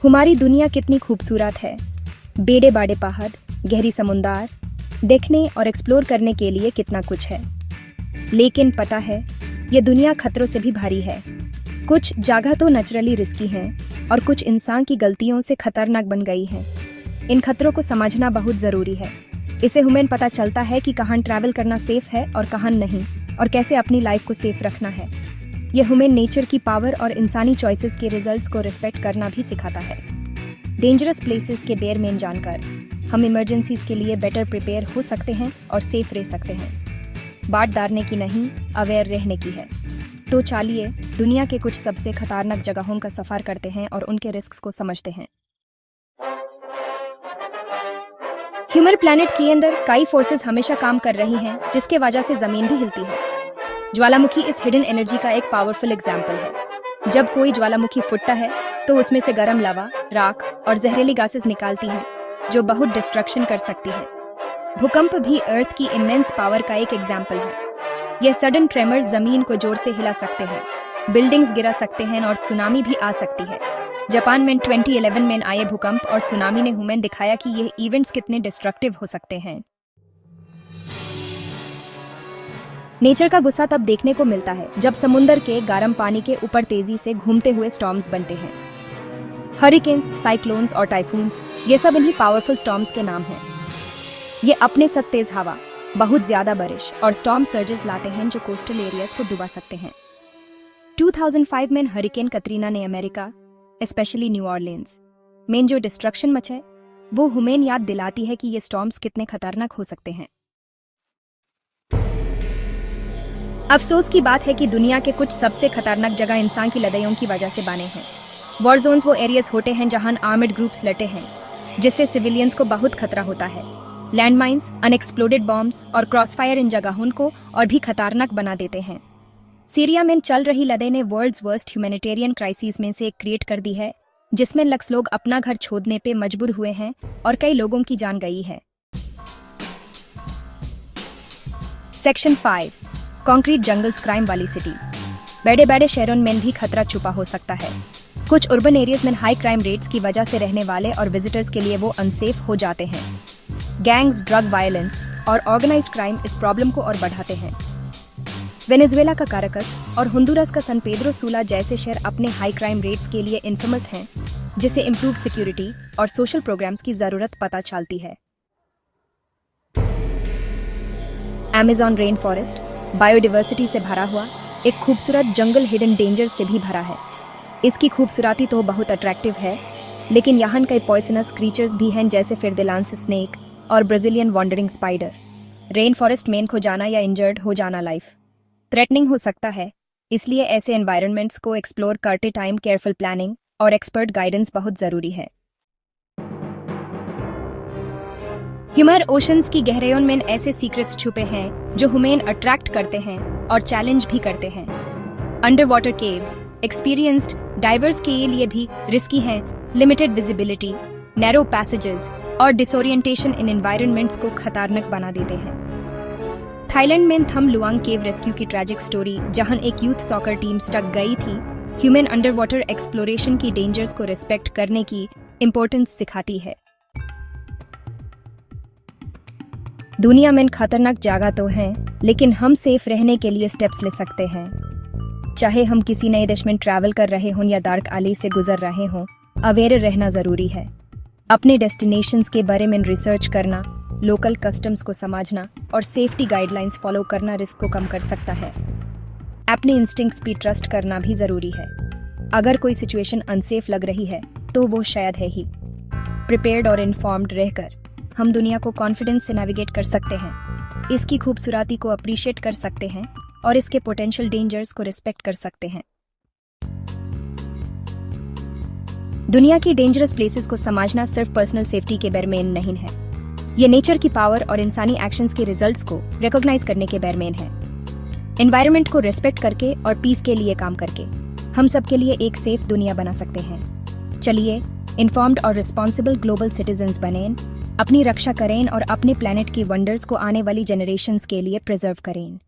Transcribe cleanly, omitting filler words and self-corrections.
हमारी दुनिया कितनी खूबसूरत है। बेड़े बाड़े पहाड़, गहरी समुंदर, देखने और एक्सप्लोर करने के लिए कितना कुछ है। लेकिन पता है, ये दुनिया खतरों से भी भारी है। कुछ जगह तो नेचुरली रिस्की हैं और कुछ इंसान की गलतियों से खतरनाक बन गई हैं। इन खतरों को समझना बहुत ज़रूरी है। इससे हमें पता चलता है कि कहाँ ट्रैवल करना सेफ है और कहाँ नहीं, और कैसे अपनी लाइफ को सेफ रखना है। यह हमें नेचर की पावर और इंसानी चॉइसेस के रिजल्ट्स को रिस्पेक्ट करना भी सिखाता है। डेंजरस प्लेसेस के बारे में जानकर हम इमरजेंसीज के लिए बेटर प्रिपेयर हो सकते हैं और सेफ रह सकते हैं। बात डरने की नहीं, अवेयर रहने की है। तो चलिए दुनिया के कुछ सबसे खतरनाक जगहों का सफर करते हैं और उनके रिस्क्स को समझते हैं। ह्यूमन प्लैनेट के अंदर कई फोर्सेस हमेशा काम कर रही हैं, जिसके वजह से जमीन भी हिलती है। ज्वालामुखी इस हिडन एनर्जी का एक पावरफुल एग्जाम्पल है। जब कोई ज्वालामुखी फूटता है तो उसमें से गर्म लावा, राख और जहरीली गैसेस निकालती हैं, जो बहुत डिस्ट्रक्शन कर सकती है। भूकंप भी अर्थ की इमेंस पावर का एक एग्जाम्पल है। यह सडन ट्रेमर्स जमीन को जोर से हिला सकते हैं, बिल्डिंग्स गिरा सकते हैं और सुनामी भी आ सकती है। जापान में 2011 में आए भूकंप और सुनामी ने हमें दिखाया कि यह इवेंट्स कितने डिस्ट्रक्टिव हो सकते हैं। नेचर का गुस्सा तब देखने को मिलता है जब समुद्र के गर्म पानी के ऊपर तेजी से घूमते हुए स्टॉर्म्स बनते हैं। हरिकेन्स, साइक्लोन्स और टाइफून्स, ये सब इन्हीं पावरफुल स्टॉर्म्स के नाम हैं। ये अपने साथ तेज हवा, बहुत ज्यादा बारिश और स्टॉर्म सर्जेस लाते हैं जो कोस्टल एरियाज को डुबा सकते हैं। 2005 में हरिकेन कतरीना ने अमेरिका, स्पेशली न्यू ऑरलियंस में जो डिस्ट्रक्शन मचाए, वो हमें याद दिलाती है कि ये स्टॉर्म्स कितने खतरनाक हो सकते हैं। अफसोस की बात है कि दुनिया के कुछ सबसे खतरनाक जगह इंसान की लड़ाइयों की वजह से बने हैं। वॉर जोन्स वो एरियाज होते हैं जहां आर्मड ग्रुप्स लड़ते हैं, जिससे सिविलियंस को बहुत खतरा होता है। लैंडमाइंस, अनएक्सप्लोडेड बॉम्ब्स और क्रॉसफायर इन जगहों को और भी खतरनाक बना देते हैं। सीरिया में चल रही लड़ाई ने वर्ल्ड्स वर्स्ट ह्यूमैनिटेरियन क्राइसिस में से एक क्रिएट कर दी है, जिसमें लाख लोग अपना घर छोड़ने पे मजबूर हुए हैं और कई लोगों की जान गई है। सेक्शन 5, कंक्रीट जंगल्स, क्राइम वाली सिटीज। बड़े बड़े शहरों में भी खतरा छुपा हो सकता है। कुछ अर्बन एरियाज में हाई क्राइम रेट्स की वजह से रहने वाले और विजिटर्स के लिए वो अनसेफ हो जाते हैं। गैंग्स, ड्रग वायलेंस और ऑर्गेनाइज्ड क्राइम इस प्रॉब्लम को और बढ़ाते हैं। वेनेजुएला का काराकस और होंडुरास का सन पेड्रो सुला जैसे शहर अपने हाई क्राइम रेट्स के लिए इन्फेमस हैं, जिसे इम्प्रूव्ड सिक्योरिटी और सोशल प्रोग्राम्स की जरूरत पता चलती है। अमेज़न रेन फॉरेस्ट बायोडिवर्सिटी से भरा हुआ एक खूबसूरत जंगल हिडन डेंजर से भी भरा है। इसकी खूबसूरती तो बहुत अट्रैक्टिव है, लेकिन यहाँ कई पॉइजनस क्रीचर्स भी हैं, जैसे फिरदिलांस स्नेक और Brazilian wandering spider. Rain forest में खो जाना या इंजर्ड हो जाना लाइफ थ्रेटनिंग हो सकता है, इसलिए ऐसे एनवायरनमेंट्स को एक्सप्लोर करते टाइम केयरफुल प्लानिंग और एक्सपर्ट गाइडेंस बहुत जरूरी है। ह्यूमन ओशंस की गहराइयों में ऐसे सीक्रेट्स छुपे हैं जो हमें अट्रैक्ट करते हैं और चैलेंज भी करते हैं। Under water caves experienced diverse के लिए भी रिस्की हैं। लिमिटेड विजिबिलिटी, नैरो पैसेजेस और डिसोरिएंटेशन इन एनवायरनमेंट्स को खतरनाक बना देते हैं। थाईलैंड में थम लुआंग केव रेस्क्यू की ट्रैजिक स्टोरी, जहां एक यूथ सॉकर टीम स्टक गई थी, ह्यूमन अंडर वाटर एक्सप्लोरेशन की डेंजर्स को रिस्पेक्ट करने की इंपॉर्टेंस सिखाती है। दुनिया में खतरनाक जगह तो हैं, लेकिन हम सेफ रहने के लिए स्टेप्स ले सकते हैं। चाहे हम किसी नए देश में ट्रैवल कर रहे हों या डार्क एली से गुजर रहे हों, अवेयर रहना जरूरी है। अपने डेस्टिनेशंस के बारे में रिसर्च करना, लोकल कस्टम्स को समझना और सेफ्टी गाइडलाइंस फॉलो करना रिस्क को कम कर सकता है। अपने इंस्टिंक्ट्स पे ट्रस्ट करना भी जरूरी है। अगर कोई सिचुएशन अनसेफ लग रही है तो वो शायद है ही। प्रिपेयर्ड और इन्फॉर्म्ड रहकर हम दुनिया को कॉन्फिडेंस से नेविगेट कर सकते हैं, इसकी खूबसूरती को अप्रिशिएट कर सकते हैं और इसके पोटेंशियल डेंजर्स को रिस्पेक्ट कर सकते हैं। दुनिया की डेंजरस प्लेसेस को समझना सिर्फ पर्सनल सेफ्टी के बारे में नहीं है, ये नेचर की पावर और इंसानी एक्शंस के रिजल्ट्स को रिकॉग्नाइज करने के बारे में है। एनवायरनमेंट को रिस्पेक्ट करके और पीस के लिए काम करके हम सब के लिए एक सेफ दुनिया बना सकते हैं। चलिए इन्फॉर्म्ड और रिस्पॉन्सिबल ग्लोबल सिटीजन्स बनें, अपनी रक्षा करें और अपने प्लैनेट की वंडर्स को आने वाली जनरेशंस के लिए प्रिजर्व करें।